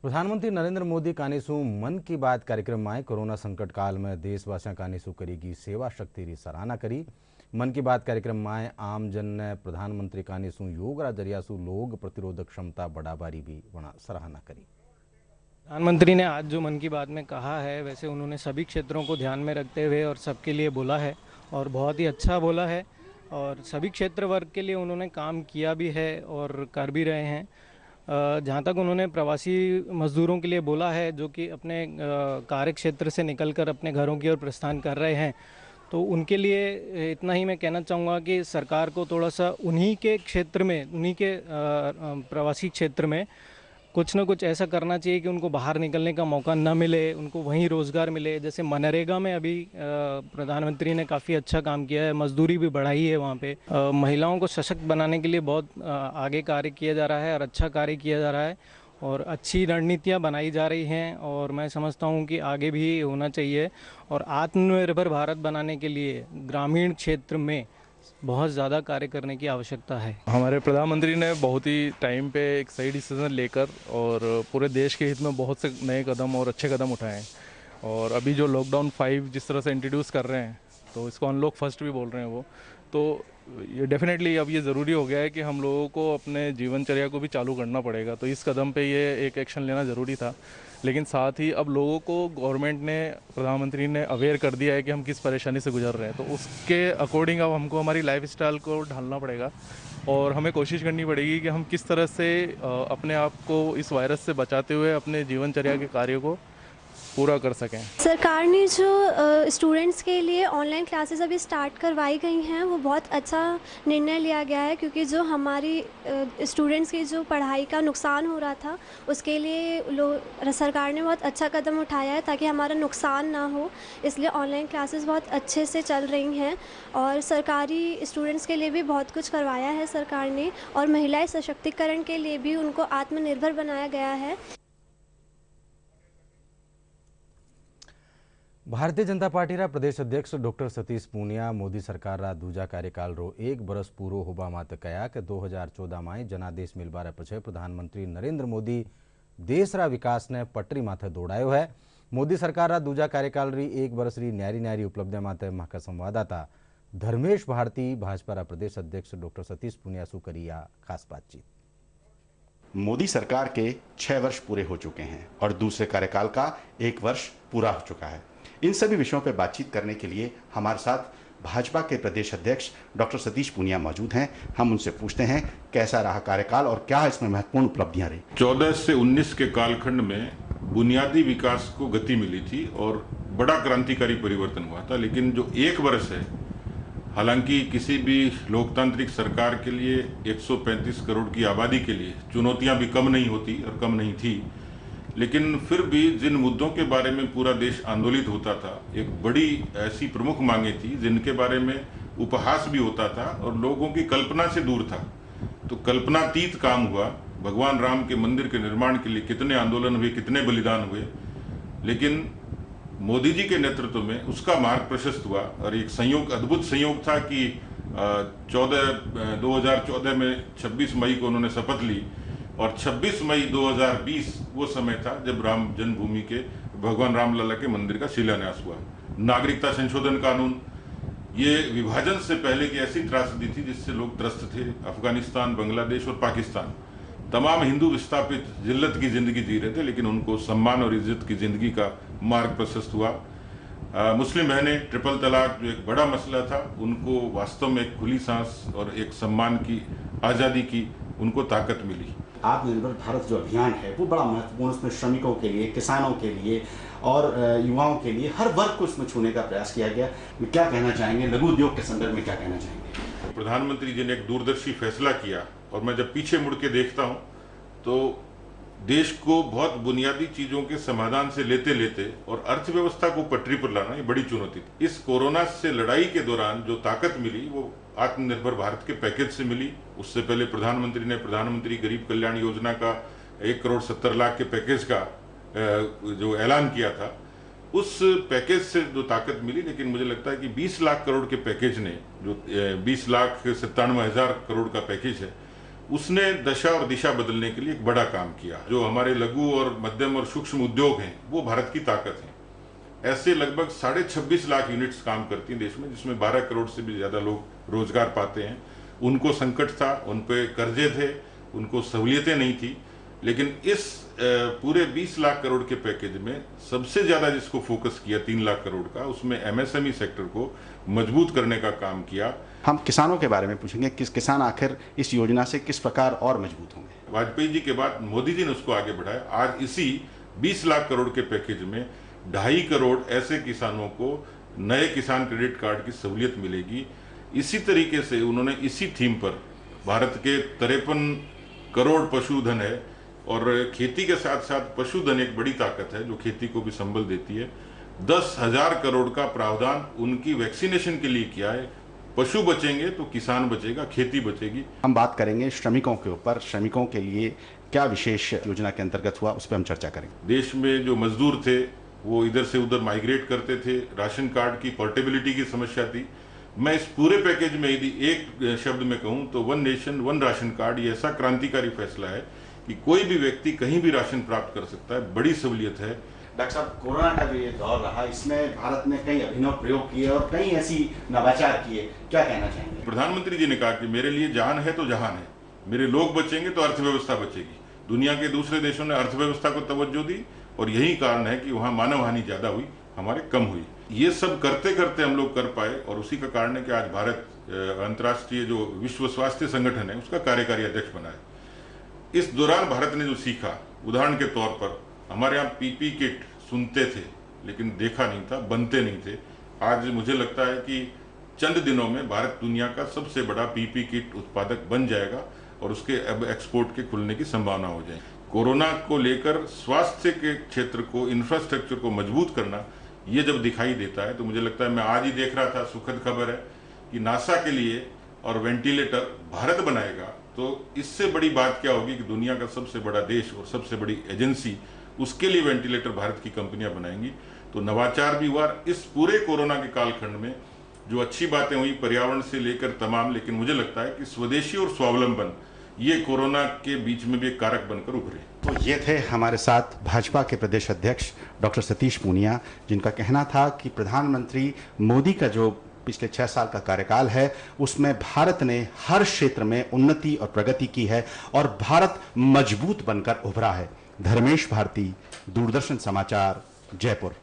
प्रधानमंत्री नरेंद्र मोदी कानीसु मन की बात कार्यक्रम में कोरोना संकट काल में देशवासियों कानीसु करेगी सेवा शक्ति री सराहना करी। मन की बात कार्यक्रम में आम जन ने प्रधानमंत्री कानीसु योग रा जरियासु लोग प्रतिरोधक क्षमता बढ़ाबारी भी वहाँ सराहना करी। प्रधानमंत्री ने आज जो मन की बात में कहा है, वैसे उन्होंने सभी क्षेत्रों को ध्यान में रखते हुए और सबके लिए बोला है और बहुत ही अच्छा बोला है और सभी क्षेत्र वर्ग के लिए उन्होंने काम किया भी है और कर भी रहे हैं। जहाँ तक उन्होंने प्रवासी मजदूरों के लिए बोला है जो कि अपने कार्य क्षेत्र से निकलकर अपने घरों की ओर प्रस्थान कर रहे हैं, तो उनके लिए इतना ही मैं कहना चाहूँगा कि सरकार को थोड़ा सा उन्हीं के क्षेत्र में, उन्हीं के प्रवासी क्षेत्र में कुछ ना कुछ ऐसा करना चाहिए कि उनको बाहर निकलने का मौका न मिले, उनको वहीं रोज़गार मिले। जैसे मनरेगा में अभी प्रधानमंत्री ने काफ़ी अच्छा काम किया है, मजदूरी भी बढ़ाई है वहाँ पे। महिलाओं को सशक्त बनाने के लिए बहुत आगे कार्य किया जा रहा है और अच्छा कार्य किया जा रहा है और अच्छी रणनीतियाँ बनाई जा रही हैं और मैं समझता हूँ कि आगे भी होना चाहिए। और आत्मनिर्भर भारत बनाने के लिए ग्रामीण क्षेत्र में बहुत ज़्यादा कार्य करने की आवश्यकता है। हमारे प्रधानमंत्री ने बहुत ही टाइम पे एक सही डिसीजन लेकर और पूरे देश के हित में बहुत से नए कदम और अच्छे कदम उठाए हैं। और अभी जो लॉकडाउन 5 जिस तरह से इंट्रोड्यूस कर रहे हैं, तो इसको अनलॉक फर्स्ट भी बोल रहे हैं वो, तो ये डेफिनेटली अब ये ज़रूरी हो गया है कि हम लोगों को अपने जीवनचर्या को भी चालू करना पड़ेगा। तो इस कदम पे ये एक एक्शन लेना ज़रूरी था, लेकिन साथ ही अब लोगों को गवर्नमेंट ने, प्रधानमंत्री ने अवेयर कर दिया है कि हम किस परेशानी से गुजर रहे हैं, तो उसके अकॉर्डिंग अब हमको हमारी लाइफस्टाइल को ढालना पड़ेगा और हमें कोशिश करनी पड़ेगी कि हम किस तरह से अपने आप को इस वायरस से बचाते हुए अपने जीवनचर्या के कार्यों को पूरा कर सकें। सरकार ने जो स्टूडेंट्स के लिए ऑनलाइन क्लासेस अभी स्टार्ट करवाई गई हैं, वो बहुत अच्छा निर्णय लिया गया है, क्योंकि जो हमारी स्टूडेंट्स की जो पढ़ाई का नुकसान हो रहा था, उसके लिए सरकार ने बहुत अच्छा कदम उठाया है ताकि हमारा नुकसान ना हो। इसलिए ऑनलाइन क्लासेस बहुत अच्छे से चल रही हैं और सरकारी स्टूडेंट्स के लिए भी बहुत कुछ करवाया है सरकार ने, और महिलाएं सशक्तिकरण के लिए भी उनको आत्मनिर्भर बनाया गया है। भारतीय जनता पार्टी रा प्रदेश अध्यक्ष डॉक्टर सतीश पूनिया मोदी सरकार रा दूजा कार्यकाल रो 1 बरस पूरो होबा माते कया कि 2014 में जनादेश मिलबार पछे प्रधानमंत्री नरेंद्र मोदी देश रा विकास ने पटरी माथे दौड़ायो है। मोदी सरकार रा दूजा कार्यकाल री 1 बरस री न्यारी न्यारी उपलब्धि माते महाका संवाददाता धर्मेश भारती भाजपा रा प्रदेश अध्यक्ष डॉक्टर सतीश पूनिया सु करिया खास बातचीत। मोदी सरकार के 6 वर्ष पूरे हो चुके हैं और दूसरे कार्यकाल का 1 वर्ष पूरा हो चुका है। इन सभी विषयों पर बातचीत करने के लिए हमारे साथ भाजपा के प्रदेश अध्यक्ष डॉक्टर सतीश पूनिया मौजूद हैं। हम उनसे पूछते हैं कैसा रहा कार्यकाल और क्या इसमें महत्वपूर्ण उपलब्धियां रही। 14 से 19 के कालखंड में बुनियादी विकास को गति मिली थी और बड़ा क्रांतिकारी परिवर्तन हुआ था, लेकिन जो 1 वर्ष है, हालांकि किसी भी लोकतांत्रिक सरकार के लिए 135 करोड़ की आबादी के लिए चुनौतियां भी कम नहीं होती और कम नहीं थी, लेकिन फिर भी जिन मुद्दों के बारे में पूरा देश आंदोलित होता था, एक बड़ी ऐसी प्रमुख मांगे थी जिनके बारे में उपहास भी होता था और लोगों की कल्पना से दूर था। तो कल्पनातीत काम हुआ। भगवान राम के मंदिर के निर्माण के लिए कितने आंदोलन हुए, कितने बलिदान हुए, लेकिन मोदी जी के नेतृत्व में उसका मार्ग प्रशस्त हुआ। और एक संयोग, अद्भुत संयोग था कि 2014 में 26 मई को उन्होंने शपथ ली और 26 मई 2020 वो समय था जब राम जन्मभूमि के भगवान रामलला के मंदिर का शिलान्यास हुआ। नागरिकता संशोधन कानून, ये विभाजन से पहले की ऐसी त्रासदी थी जिससे लोग त्रस्त थे। अफगानिस्तान, बांग्लादेश और पाकिस्तान, तमाम हिंदू विस्थापित जिल्लत की जिंदगी जी रहे थे, लेकिन उनको सम्मान और इज्जत की जिंदगी का मार्ग प्रशस्त हुआ। मुस्लिम बहनें, ट्रिपल तलाक जो एक बड़ा मसला था, उनको वास्तव में एक खुली सांस और एक सम्मान की, आज़ादी की उनको ताकत मिली। आत्मनिर्भर भारत जो अभियान है वो बड़ा महत्वपूर्ण, उसमें श्रमिकों के लिए, किसानों के लिए और युवाओं के लिए हर वर्ग को इसमें छूने का प्रयास किया गया। क्या कहना चाहेंगे लघु उद्योग के संदर्भ में, क्या कहना चाहेंगे? प्रधानमंत्री जी ने एक दूरदर्शी फैसला किया और मैं जब पीछे मुड़ के देखता हूं तो देश को बहुत बुनियादी चीजों के समाधान से लेते लेते और अर्थव्यवस्था को पटरी पर लाना, ये बड़ी चुनौती थी। इस कोरोना से लड़ाई के दौरान जो ताकत मिली वो आत्मनिर्भर भारत के पैकेज से मिली। उससे पहले प्रधानमंत्री ने प्रधानमंत्री गरीब कल्याण योजना का 1 करोड़ 70 लाख के पैकेज का जो ऐलान किया था, उस पैकेज से जो ताकत मिली। लेकिन मुझे लगता है कि 20 लाख करोड़ के पैकेज ने, जो 20,97,000 करोड़ का पैकेज है, उसने दशा और दिशा बदलने के लिए एक बड़ा काम किया। जो हमारे लघु और मध्यम और सूक्ष्म उद्योग हैं वो भारत की ताकत है। ऐसे लगभग 26.5 लाख यूनिट्स काम करती हैं देश में, जिसमें 12 करोड़ से भी ज्यादा लोग रोजगार पाते हैं। उनको संकट था, उन पे कर्जे थे, उनको सहूलियतें नहीं थी, लेकिन इस पूरे 20 लाख करोड़ के पैकेज में सबसे ज्यादा जिसको फोकस किया 3 लाख करोड़ का, उसमें एमएसएमई सेक्टर को मजबूत करने का काम किया। हम किसानों के बारे में पूछेंगे, किसान आखिर इस योजना से किस प्रकार और मजबूत होंगे। वाजपेयी जी के बाद मोदी जी ने उसको आगे बढ़ाया। आज इसी 20 लाख करोड़ के पैकेज में 2.5 करोड़ ऐसे किसानों को नए किसान क्रेडिट कार्ड की सहूलियत मिलेगी। इसी तरीके से उन्होंने इसी थीम पर भारत के 53 करोड़ पशुधन है, और खेती के साथ साथ पशुधन एक बड़ी ताकत है जो खेती को भी संबल देती है। 10,000 करोड़ का प्रावधान उनकी वैक्सीनेशन के लिए किया है। पशु बचेंगे तो किसान बचेगा, खेती बचेगी। हम बात करेंगे श्रमिकों के ऊपर, श्रमिकों के लिए क्या विशेष योजना के अंतर्गत हुआ, उस पर हम चर्चा करेंगे। देश में जो मजदूर थे वो इधर से उधर माइग्रेट करते थे, राशन कार्ड की पोर्टेबिलिटी की समस्या थी। मैं इस पूरे पैकेज में यदि एक शब्द में कहूं तो one nation one ration card, ये ऐसा क्रांतिकारी फैसला है कि कोई भी व्यक्ति कहीं भी राशन प्राप्त कर सकता है। बड़ी सहूलियत है। डॉक्टर साहब, कोरोना का जो ये दौर रहा, इसमें भारत ने कई अभिनव प्रयोग किए और कई ऐसी नवाचार किए, क्या कहना चाहेंगे? प्रधानमंत्री जी ने कहा कि मेरे लिए जान है तो जहान है, मेरे लोग बचेंगे तो अर्थव्यवस्था बचेगी। दुनिया के दूसरे देशों ने अर्थव्यवस्था को तवज्जो दी और यही कारण है कि वहां मानव हानि ज्यादा हुई, हमारे कम हुई। ये सब करते करते हम लोग कर पाए, और उसी का कारण है कि आज भारत अंतर्राष्ट्रीय जो विश्व स्वास्थ्य संगठन है उसका कार्यकारी अध्यक्ष बना है। इस दौरान भारत ने जो सीखा, उदाहरण के तौर पर हमारे यहाँ पीपी किट सुनते थे लेकिन देखा नहीं था, बनते नहीं थे। आज मुझे लगता है कि चंद दिनों में भारत दुनिया का सबसे बड़ा पीपी किट उत्पादक बन जाएगा और उसके अब एक्सपोर्ट के खुलने की संभावना हो जाए। कोरोना को लेकर स्वास्थ्य के क्षेत्र को, इंफ्रास्ट्रक्चर को मजबूत करना, ये जब दिखाई देता है तो मुझे लगता है, मैं आज ही देख रहा था, सुखद खबर है कि नासा के लिए और वेंटिलेटर भारत बनाएगा। तो इससे बड़ी बात क्या होगी कि दुनिया का सबसे बड़ा देश और सबसे बड़ी एजेंसी, उसके लिए वेंटिलेटर भारत की कंपनियां बनाएंगी। तो नवाचार भी हुआ इस पूरे कोरोना के कालखंड में। जो अच्छी बातें हुई पर्यावरण से लेकर तमाम, लेकिन मुझे लगता है कि स्वदेशी और स्वावलंबन ये कोरोना के बीच में भी एक कारक बनकर उभरे। तो ये थे हमारे साथ भाजपा के प्रदेश अध्यक्ष डॉक्टर सतीश पूनिया, जिनका कहना था कि प्रधानमंत्री मोदी का जो पिछले 6 साल का कार्यकाल है उसमें भारत ने हर क्षेत्र में उन्नति और प्रगति की है और भारत मजबूत बनकर उभरा है। धर्मेश भारती, दूरदर्शन समाचार, जयपुर।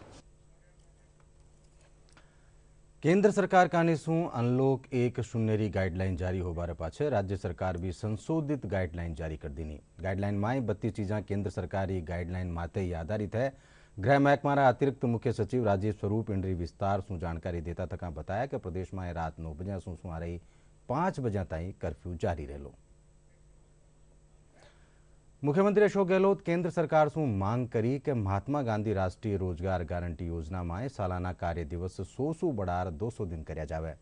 केंद्र सरकार कानीसू अनलॉक 1 शून्यरी गाइडलाइन जारी होबार पाछे राज्य सरकार भी संशोधित गाइडलाइन जारी कर दीनी। गाइडलाइन में 32 चीज़ा केंद्र सरकारी गाइडलाइन माते ही आधारित है। गृह महकमारा अतिरिक्त मुख्य सचिव राजीव स्वरूप इंद्री विस्तार से जानकारी देता तक बताया कि प्रदेश में रात 9 बजे सुमारे 5 बजे ताई कर्फ्यू जारी रहेलो। मुख्यमंत्री अशोक गहलोत केंद्र सरकार से मांग करी कि महात्मा गांधी राष्ट्रीय रोजगार गारंटी योजना में सालाना कार्य दिवस 100 बढ़ार 200 दिन कर्या जावे।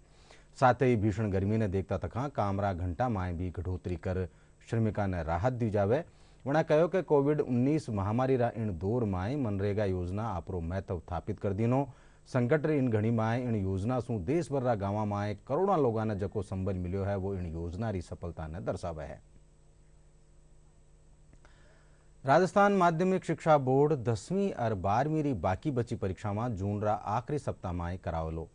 साथ ही भीषण गर्मी ने देखता तक कामरा घंटा में भी घटोतरी कर श्रमिका ने राहत दी जावे। वणा कहो कि कोविड-19 महामारी रा इन दौर में मनरेगा योजना आपरो महत्व स्थापित कर दीनो। संकट इन घड़ी में इन योजना सु देश भर रा गांव में करोड़ों लोगों ने जको संबल मिलो है वो इन योजना री सफलता ने दर्शावे है। राजस्थान माध्यमिक शिक्षा बोर्ड 10वीं और 12वीं री बाकी बची परीक्षा में जून रा आखिरी सप्ताह में करावेलो।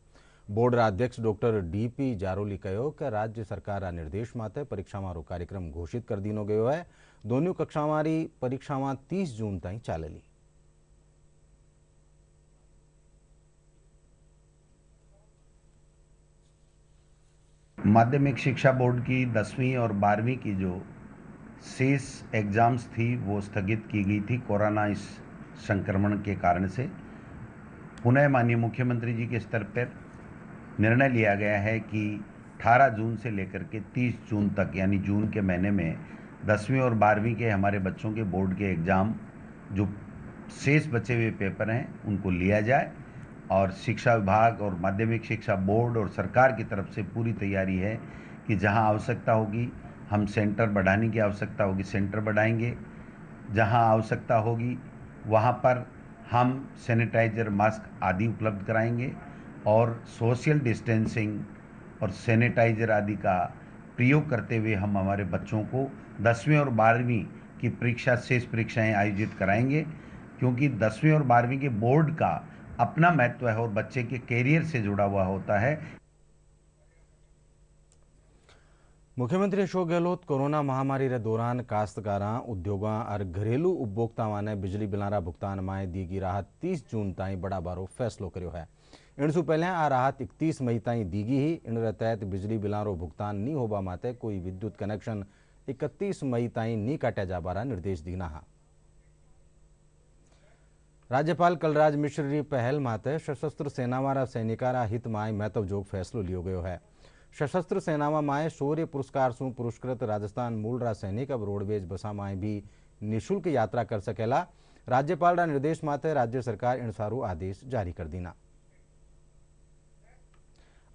बोर्ड रा अध्यक्ष डॉक्टर डी.पी. जारोली कहो कि राज्य सरकार रा निर्देश माते परीक्षा मारो कार्यक्रम घोषित कर दीनो गयो है। दोनों कक्षा मारी परीक्षा में 30 जून तक चालेली। माध्यमिक शिक्षा बोर्ड की 10वीं और 12वीं की जो शेष एग्ज़ाम्स थी वो स्थगित की गई थी कोरोना इस संक्रमण के कारण से। पुनः माननीय मुख्यमंत्री जी के स्तर पर निर्णय लिया गया है कि 18 जून से लेकर के 30 जून तक यानी जून के महीने में 10वीं और 12वीं के हमारे बच्चों के बोर्ड के एग्ज़ाम जो शेष बचे हुए पेपर हैं उनको लिया जाए। और शिक्षा विभाग और माध्यमिक शिक्षा बोर्ड और सरकार की तरफ से पूरी तैयारी है कि जहां आवश्यकता होगी हम सेंटर बढ़ाने की आवश्यकता होगी सेंटर बढ़ाएंगे, जहां आवश्यकता होगी वहां पर हम सैनिटाइजर मास्क आदि उपलब्ध कराएंगे और सोशल डिस्टेंसिंग और सैनिटाइजर आदि का प्रयोग करते हुए हम हमारे बच्चों को 10वीं और 12वीं की परीक्षा शेष परीक्षाएं आयोजित कराएंगे, क्योंकि 10वीं और 12वीं के बोर्ड का अपना महत्व है और बच्चे के कैरियर से जुड़ा हुआ होता है। मुख्यमंत्री अशोक गहलोत कोरोना महामारी रे दौरान काश्तकारां उद्योगां और घरेलू उपभोक्तावां ने बिजली बिलां भुगतान में दी गई राहत 30 जून ताईं बड़ा बारो फैसलो कर्यो है। इनसु पहले आ राहत 31 मई ताईं दी गई ही। इन तहत बिजली बिलां भुगतान नहीं होबा माते कोई विद्युत कनेक्शन 31 मई ताईं नहीं काट्या जाबारा निर्देश दीना हा। राज्यपाल कलराज मिश्र री पहल माते सशस्त्र सेनावारा सैनिकारा हित में महत्वजोग फैसलो लियो गयो है। सशस्त्र सेनावां माए शौर्य पुरस्कार सु पुरस्कृत राजस्थान मूलरा सैनिक अब रोडवेज बसा माए भी निःशुल्क यात्रा कर सकेला। राज्यपाल रा निर्देश माते राज्य सरकार इन सारू आदेश जारी कर दीना।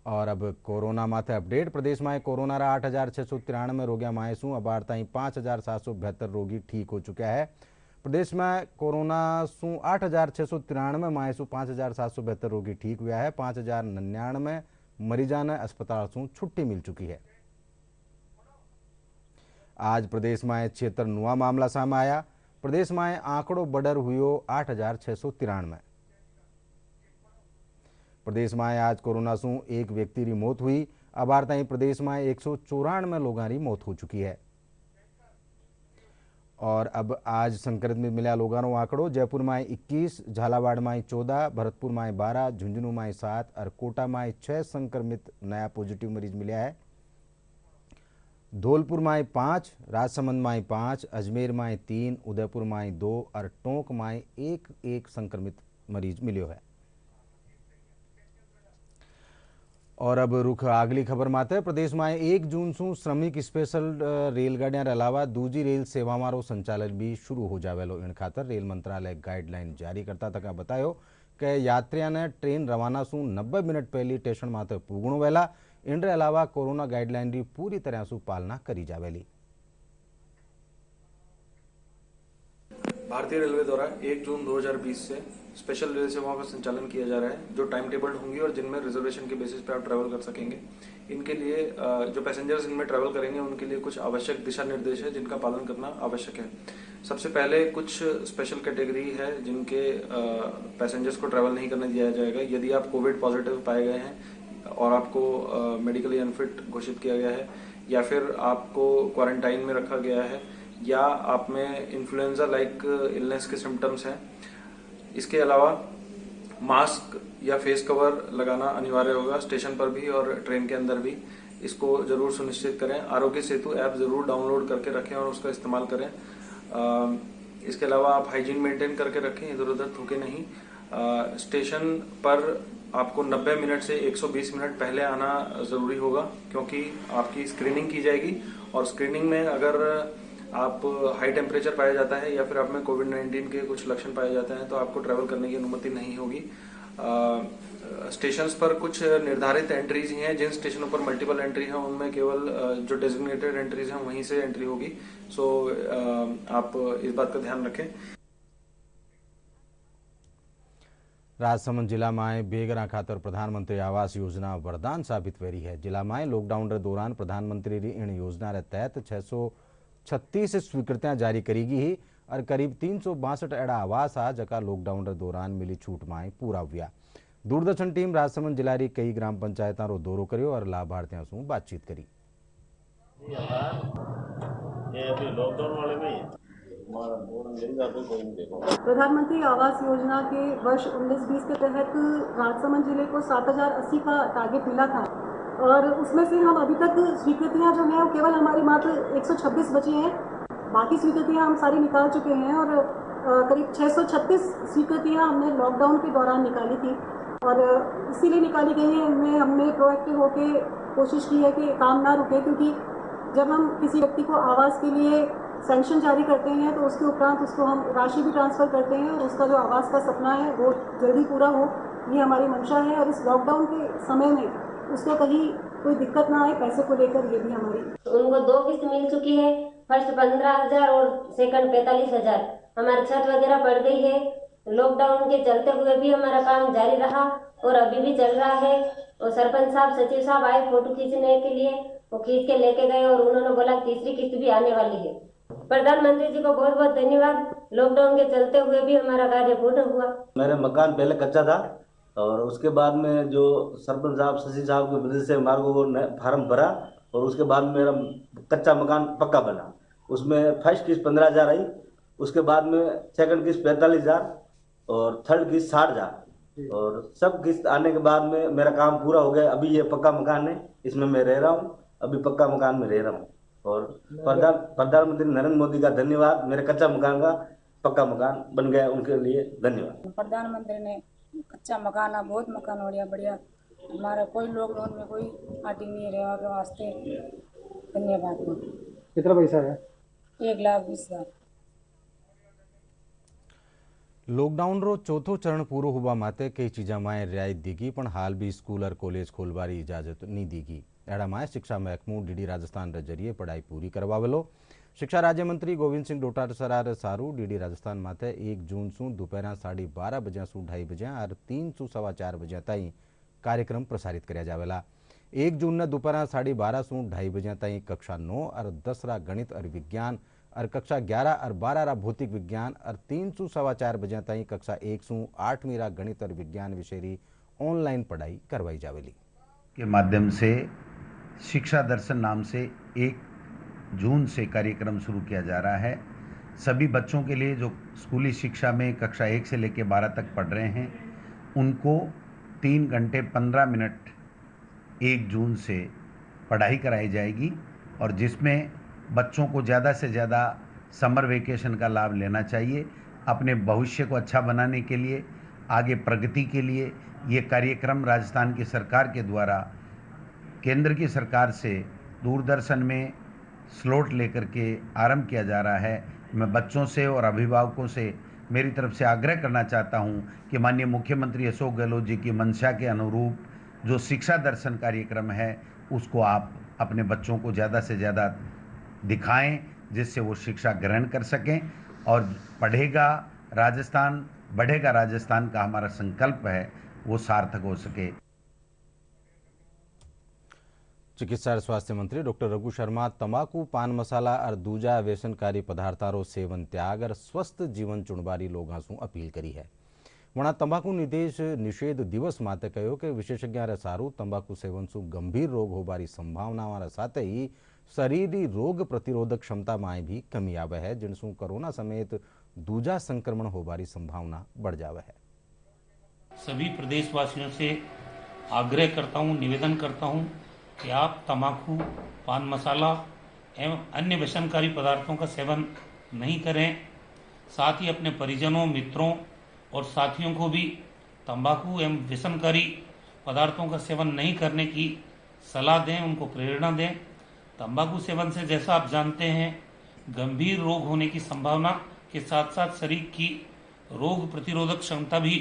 और अब कोरोना माथे अपडेट। प्रदेश में कोरोना रा 8,693 रोगिया माए सु अबार ताई 5,772 रोगी ठीक हो चुका है। प्रदेश में कोरोना सु 8,693 माए सु 5,772 रोगी ठीक हुआ है। 5,099 मरीजा ने अस्पताल से छुट्टी मिल चुकी है। आज प्रदेश में 76 नवा मामला सामने आया। प्रदेश में आंकड़ो बढ़र हुयो 8,693। प्रदेश में आज कोरोना से एक व्यक्ति की मौत हुई। अबार ताई प्रदेश में 194 लोगों की मौत हो चुकी है। और अब आज संक्रमित मिला लोगों का आंकड़ो जयपुर में 21, झालावाड़ में 14, भरतपुर में 12, झुंझुनू में 7 और कोटा में 6 संक्रमित नया पॉजिटिव मरीज मिला है। धौलपुर में 5, राजसमंद में 5, अजमेर में 3, उदयपुर में 2 और टोंक में 1 संक्रमित मरीज मिलो है। और अब रुख अगली खबर माते। प्रदेश में 1 जून सु श्रमिक स्पेशल रेलगाड़ियां अलावा दूजी रेल सेवाओं संचालन भी शुरू हो जावेलो। इन खातर रेल मंत्रालय गाइडलाइन जारी करता तक बतायो कि यात्रियों ने ट्रेन रवाना सु 90 मिनट पहले स्टेशन माते पुगणो वेला। इन अलावा कोरोना गाइडलाइन की पूरी तरह सु पालना करी जावेली। भारतीय रेलवे द्वारा 1 जून 2020 से स्पेशल रेल सेवाओं का संचालन किया जा रहा है, जो टाइम टेबल होंगी और जिनमें रिजर्वेशन के बेसिस पे आप ट्रैवल कर सकेंगे। इनके लिए जो पैसेंजर्स इनमें ट्रैवल करेंगे उनके लिए कुछ आवश्यक दिशा निर्देश है जिनका पालन करना आवश्यक है। सबसे पहले कुछ स्पेशल कैटेगरी है जिनके पैसेंजर्स को ट्रैवल नहीं करने दिया जाएगा। यदि आप कोविड पॉजिटिव पाए गए हैं और आपको मेडिकली अनफिट घोषित किया गया है, या फिर आपको क्वारंटाइन में रखा गया है, या आप में इन्फ्लुएंजा लाइक इलनेस के सिम्टम्स हैं। इसके अलावा मास्क या फेस कवर लगाना अनिवार्य होगा स्टेशन पर भी और ट्रेन के अंदर भी। इसको जरूर सुनिश्चित करें। आरोग्य सेतु ऐप जरूर डाउनलोड करके रखें और उसका इस्तेमाल करें। इसके अलावा आप हाइजीन मेंटेन करके रखें, इधर उधर थूके नहीं। स्टेशन पर आपको 90 मिनट से 120 मिनट पहले आना जरूरी होगा, क्योंकि आपकी स्क्रीनिंग की जाएगी और स्क्रीनिंग में अगर आप हाई टेम्परेचर पाया जाता है या फिर आप में कोविड-19 के कुछ लक्षण पाए जाते हैं तो आपको ट्रैवल करने की अनुमति नहीं होगी। स्टेशंस पर कुछ निर्धारित एंट्रीज ही हैं। जिन स्टेशनों पर मल्टीपल एंट्री हैं उनमें केवल जो डेजिग्नेटेड एंट्रीज हैं वहीं से एंट्री होगी। सो आप इस बात का ध्यान रखें। राजसमंद जिला में बेगरा खातर प्रधानमंत्री आवास योजना वरदान साबित वेरी है। जिला में लॉकडाउन के दौरान प्रधानमंत्री री इन योजना के तहत 636 स्वीकृतियां जारी करी गई ही और करीब 362 एड़ा आवास आ जका लॉकडाउन के दौरान मिली छूट में पूरा हुआ। दूरदर्शन टीम राजसमंद जिला री कई ग्राम पंचायतों रो दौरो कर्यो और लाभार्थियों से बातचीत करी। प्रधानमंत्री आवास योजना के वर्ष 19-20 के तहत राजसमंद जिले को 7,080 का टारगेट मिला था और उसमें से हम अभी तक स्वीकृतियां जो हैं केवल हमारी मात्र 126 बची हैं। बाकी स्वीकृतियां हम सारी निकाल चुके हैं और करीब 636 स्वीकृतियां हमने लॉकडाउन के दौरान निकाली थी और इसीलिए निकाली गई है। इनमें हमने प्रोएक्टिव होकर कोशिश की है कि काम ना रुके, क्योंकि जब हम किसी व्यक्ति को आवास के लिए सैंक्शन जारी करते हैं तो उसके उपरांत उसको हम राशि भी ट्रांसफ़र करते हैं और उसका जो आवास का सपना है वो जल्दी पूरा हो, ये हमारी मंशा है। और इस लॉकडाउन के समय में उसको कहीं कोई दिक्कत ना आए पैसे को लेकर, ये भी हमारी। उनको 2 किस्त मिल चुकी है, फर्स्ट 15,000 और सेकंड 45,000। हमारी छत वगैरह पड़ गई है। लॉकडाउन के चलते हुए भी हमारा काम जारी रहा और अभी भी चल रहा है। और सरपंच साहब, सचिव साहब आए फोटो खींचने के लिए वो खींच के लेके गए और उन्होंने बोला तीसरी किस्त भी आने वाली है। प्रधानमंत्री जी को बहुत बहुत धन्यवाद। लॉकडाउन के चलते हुए भी हमारा कार्य पूर्ण हुआ। मेरा मकान पहले कच्चा था और उसके बाद में जो सरपंच साहब शशि साहब की वजह से हमारे को फार्म भरा और उसके बाद मेरा कच्चा मकान पक्का बना। उसमें फर्स्ट किस्त 15,000 आई, उसके बाद में सेकंड किस्त 45,000 और थर्ड किस्त 60,000 और सब किस्त आने के बाद में मेरा काम पूरा हो गया। अभी ये पक्का मकान है, इसमें मैं रह रहा हूँ, अभी पक्का मकान में रह रहा हूँ और प्रधानमंत्री नरेंद्र मोदी का धन्यवाद। मेरे कच्चा मकान का पक्का मकान बन गया, उनके लिए धन्यवाद। प्रधानमंत्री ने कच्चा मकान बहुत मकान हो गया बढ़िया। हमारा कोई लॉकडाउन में कोई पार्टी नहीं रहा के वास्ते धन्यवाद। कितना पैसा है? 1,20,000। लॉकडाउन रो चौथो चरण पूरो होवा माते कई चीजा में रियायत दीगी पण हाल भी स्कूल और कॉलेज खोलवारी इजाजत नहीं दीगी। एड़ा में शिक्षा महकमो डीडी राजस्थान रे जरिए पढ़ाई पूरी करवावेलो। शिक्षा राज्य मंत्री गोविंद सिंह डोटासरा सारू डीडी राजस्थान माते 1 जून सु दोपहर 12:30 बजे सु 2:30 बजे और 3 सु 4:15 बजे ताई कार्यक्रम प्रसारित करया जावेला। 1 जून ने दोपहर 12:30 सु 2:30 बजे ताई कक्षा 9 और 10 रा गणित और विज्ञान और कक्षा 11 और 12 रा भौतिक विज्ञान और 3 सु 4:15 बजे ताई कक्षा 1 सु 8वीं रा गणित और विज्ञान विषय री ऑनलाइन पढ़ाई करवाई जावेली। के माध्यम से शिक्षा दर्शन नाम से 1 जून से कार्यक्रम शुरू किया जा रहा है। सभी बच्चों के लिए जो स्कूली शिक्षा में कक्षा 1 से लेकर 12 तक पढ़ रहे हैं उनको 3 घंटे 15 मिनट 1 जून से पढ़ाई कराई जाएगी और जिसमें बच्चों को ज़्यादा से ज़्यादा समर वेकेशन का लाभ लेना चाहिए। अपने भविष्य को अच्छा बनाने के लिए, आगे प्रगति के लिए ये कार्यक्रम राजस्थान की सरकार के द्वारा केंद्र की सरकार से दूरदर्शन में स्लॉट लेकर के आरंभ किया जा रहा है। मैं बच्चों से और अभिभावकों से मेरी तरफ से आग्रह करना चाहता हूं कि माननीय मुख्यमंत्री अशोक गहलोत जी की मंशा के अनुरूप जो शिक्षा दर्शन कार्यक्रम है उसको आप अपने बच्चों को ज़्यादा से ज़्यादा दिखाएं, जिससे वो शिक्षा ग्रहण कर सकें और बढ़ेगा राजस्थान का हमारा संकल्प है वो सार्थक हो सके। चिकित्सा और स्वास्थ्य मंत्री डॉक्टर रघु शर्मा तंबाकू, पान मसाला और दूजा व्यसनकारी पदार्थों सेवन त्याग और स्वस्थ जीवन चुनबारी लोगों से अपील करी है। वहाँ तंबाकू निषेध दिवस माते कहो कि विशेषज्ञ सारू तंबाकू सेवन से गंभीर रोग होबारी संभावना साथ ही शरीरी रोग प्रतिरोधक क्षमता में भी कमी आवे है, जिनसू कोरोना समेत दूजा संक्रमण होबारी संभावना बढ़ जावे है। सभी प्रदेशवासियों से आग्रह करता हूँ, निवेदन करता हूँ कि आप तंबाकू, पान मसाला एवं अन्य व्यसनकारी पदार्थों का सेवन नहीं करें। साथ ही अपने परिजनों, मित्रों और साथियों को भी तंबाकू एवं व्यसनकारी पदार्थों का सेवन नहीं करने की सलाह दें, उनको प्रेरणा दें। तंबाकू सेवन से जैसा आप जानते हैं गंभीर रोग होने की संभावना के साथ साथ शरीर की रोग प्रतिरोधक क्षमता भी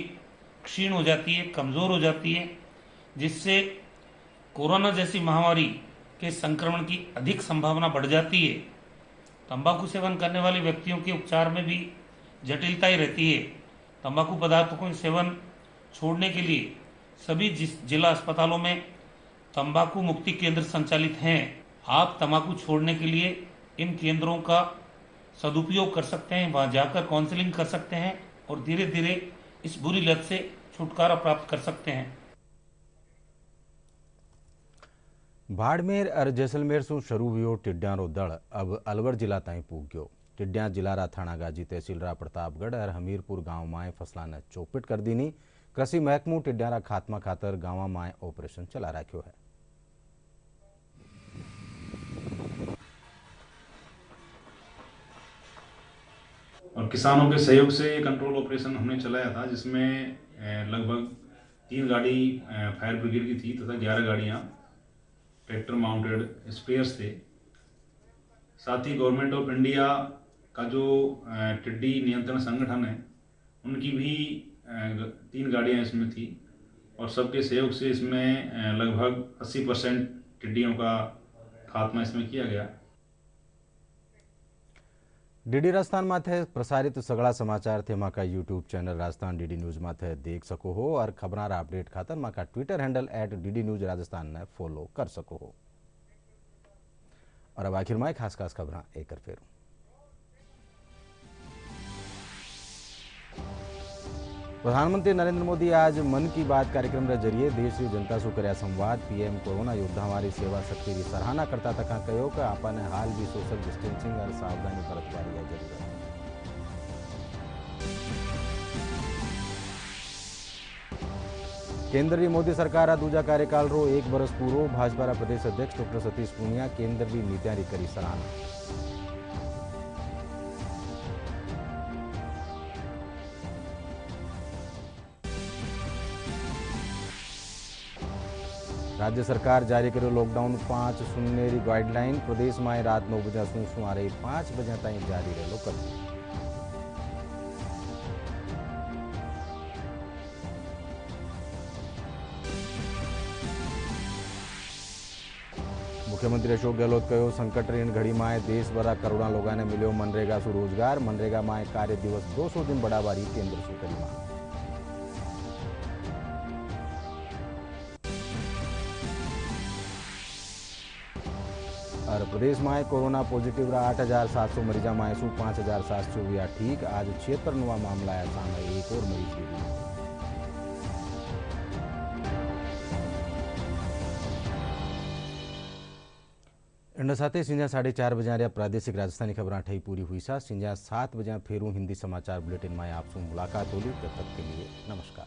क्षीण हो जाती है, कमज़ोर हो जाती है, जिससे कोरोना जैसी महामारी के संक्रमण की अधिक संभावना बढ़ जाती है। तंबाकू सेवन करने वाले व्यक्तियों के उपचार में भी जटिलताएं रहती है। तंबाकू पदार्थों के सेवन छोड़ने के लिए सभी जिला अस्पतालों में तंबाकू मुक्ति केंद्र संचालित हैं। आप तंबाकू छोड़ने के लिए इन केंद्रों का सदुपयोग कर सकते हैं, वहां जाकर काउंसलिंग कर सकते हैं और धीरे धीरे इस बुरी लत से छुटकारा प्राप्त कर सकते हैं। बाड़मेर और जैसलमेर से शुरू हुई टिड्डियां रो दल अब अलवर जिला ताई पूग गयो। टिड्डियां जिला थानागाजी तहसील रा प्रतापगढ़ और हमीरपुर गांव में फसला ने चौपट कर दीनी। कृषि महकमो टिड्डियां रा खात्मा खातर गांव में ऑपरेशन चला रखो है। और किसानों के सहयोग से ये कंट्रोल ऑपरेशन हमने चलाया था, जिसमें लगभग 3 गाड़ी फायर ब्रिगेड की थी तथा 11 गाड़ियाँ ट्रैक्टर माउंटेड स्प्रेयर्स थे। साथ ही गवर्नमेंट ऑफ इंडिया का जो टिड्डी नियंत्रण संगठन है उनकी भी 3 गाड़ियाँ इसमें थी और सबके सहयोग से इसमें लगभग 80% टिड्डियों का खात्मा इसमें किया गया। डीडी राजस्थान माथे प्रसारित सगळा समाचार थे माका YouTube channel Rajasthan DD news माथे देख सको हो और खबरां अपडेट खातर माका Twitter handle @DD News Rajasthan ने फॉलो कर सको हो। और अब आखिर में खास खबर एक फिर प्रधानमंत्री नरेंद्र मोदी आज मन की बात कार्यक्रम के जरिए देश की जनता से कर्या संवाद। पीएम कोरोना योद्धा हमारी सेवा शक्ति की सराहना करता तक कहो कि आपने हाल भी सोशल डिस्टेंसिंग और सावधानी बरतवानी है जरूरत। केंद्र की मोदी सरकार दूजा कार्यकाल रो एक बरस पूरो। भाजपा प्रदेश अध्यक्ष डॉक्टर सतीश पूनिया केंद्र की नीतियां री करी सराहना। राज्य सरकार जारी करो लॉकडाउन 5-0 री गाइडलाइन। प्रदेश में रात 9 बजे सुमारे 5 बजे तक जारी रहो कर्फ्यू। मुख्यमंत्री अशोक गहलोत कहो संकट री घड़ी में देश भरा करोड़ा लोगों ने मिलो मनरेगा सु रोजगार। मनरेगा में कार्य दिवस 200 दिन बढ़ावा रही केंद्र से करी मांग। और प्रदेश में कोरोना पॉजिटिव 8,700 मरीजा में 5,700 हुआ ठीक। आज 76 नवा मामला आया सामने। एक और मरीज की मौत। इन साथ संजा 4:30 बजे प्रादेशिक राजस्थानी खबर ठई पूरी हुई सा। संजा 7 बजे फेरू हिंदी समाचार बुलेटिन में आपसे मुलाकात होगी। तब तक के लिए नमस्कार।